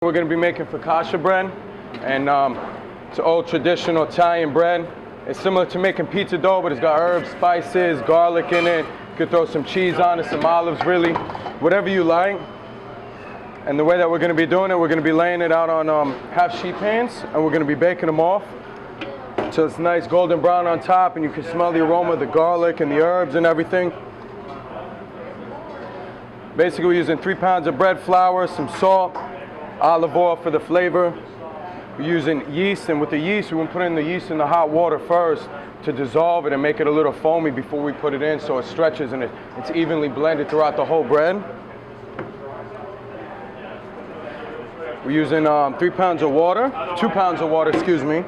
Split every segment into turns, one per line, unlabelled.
We're going to be making focaccia bread, and it's an old traditional Italian bread. It's similar to making pizza dough, but it's got herbs, spices, garlic in it. You could throw some cheese on it, some olives, really, whatever you like. And the way that we're going to be doing it, we're going to be laying it out on half sheet pans, and we're going to be baking them off so it's nice golden brown on top, and you can smell the aroma of the garlic and the herbs and everything. Basically, we're using 3 pounds of bread flour, some salt, olive oil for the flavor. We're using yeast, and with the yeast, we want to put in the yeast in the hot water first to dissolve it and make it a little foamy before we put it in, so it stretches and it's evenly blended throughout the whole bread. We're using 3 pounds of water, 2 pounds of water, excuse me.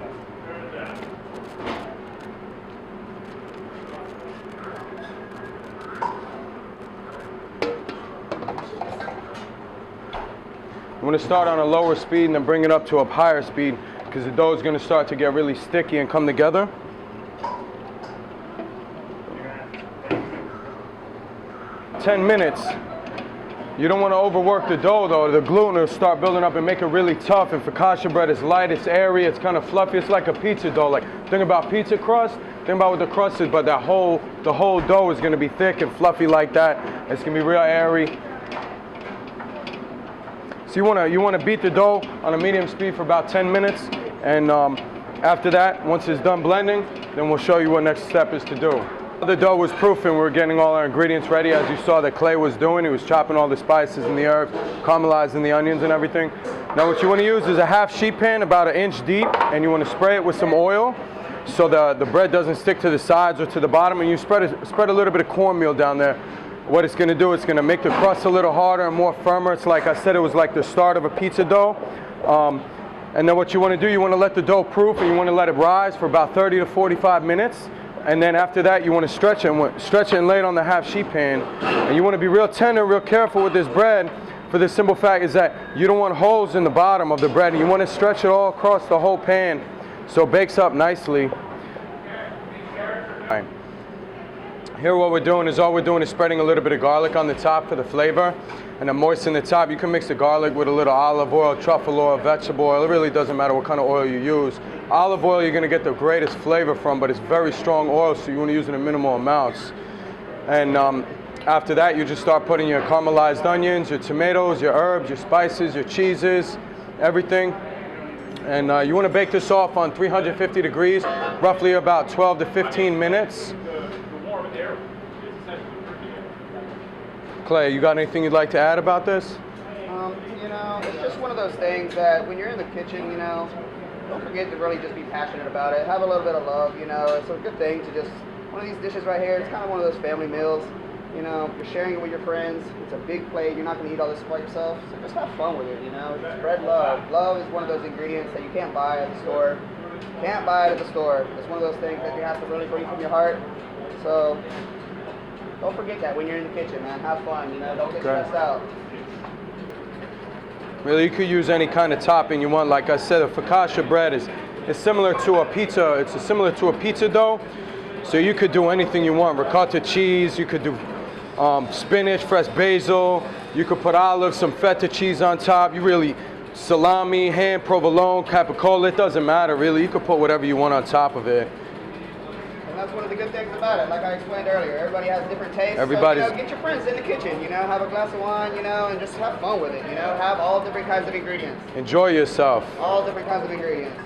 I'm going to start on a lower speed and then bring it up to a higher speed because the dough is going to start to get really sticky and come together. "10 minutes. You don't want to overwork the dough though. The gluten will start building up and make it really tough. And focaccia bread is light, it's airy, it's kind of fluffy. It's like a pizza dough. Like, think about pizza crust, think about what the crust is, but the whole dough is going to be thick and fluffy like that. It's going to be real airy. So you want to beat the dough on a medium speed for about 10 minutes, and after that, once it's done blending, then we'll show you what next step is to do. The dough was proofing. We were getting all our ingredients ready, as you saw that Clay was doing. He was chopping all the spices and the herbs, caramelizing the onions and everything. Now what you want to use is a half sheet pan about 1 inch deep, and you want to spray it with some oil so the bread doesn't stick to the sides or to the bottom, and you spread a little bit of cornmeal down there. What it's going to do, it's going to make the crust a little harder and more firmer. It's like I said, it was like the start of a pizza dough. And then what you want to do, you want to let the dough proof, and you want to let it rise for about 30 to 45 minutes. And then after that, you want to stretch it and lay it on the half sheet pan. And you want to be real tender, real careful with this bread, for the simple fact is that you don't want holes in the bottom of the bread. And you want to stretch it all across the whole pan so it bakes up nicely. All right. Here what we're doing is spreading a little bit of garlic on the top for the flavor, and then moisten the top. You can mix the garlic with a little olive oil, truffle oil, vegetable oil. It really doesn't matter what kind of oil you use. Olive oil you're going to get the greatest flavor from, but it's very strong oil, so you want to use it in minimal amounts. And after that, you just start putting your caramelized onions, your tomatoes, your herbs, your spices, your cheeses, everything. And you want to bake this off on 350 degrees, roughly about 12 to 15 minutes. Clay, you got anything you'd like to add about this?
You know, it's just one of those things that when you're in the kitchen, you know, don't forget to really just be passionate about it. Have a little bit of love, you know. It's a good thing to just, one of these dishes right here, it's kind of one of those family meals. You know, you're sharing it with your friends. It's a big plate. You're not going to eat all this by yourself. So just have fun with it, you know. Just spread love. Love is one of those ingredients that you can't buy at the store. Can't buy it at the store. It's one of those things that you have to really bring from your heart. So don't forget that when you're in the kitchen, man. Have fun, you know. Don't get stressed out.
Really, you could use any kind of topping you want. Like I said, a focaccia bread is similar to a pizza. It's similar to a pizza dough. So you could do anything you want. Ricotta cheese. You could do spinach, fresh basil. You could put olives, some feta cheese on top. Salami, ham, provolone, capicola. It doesn't matter, really. You could put whatever you want on top of it.
And that's one of the good things about it. Like I explained earlier, everybody has different tastes. So, you know, get your friends in the kitchen, you know, have a glass of wine, you know, and just have fun with it, you know. Have all different kinds of ingredients.
Enjoy yourself.
All different kinds of ingredients.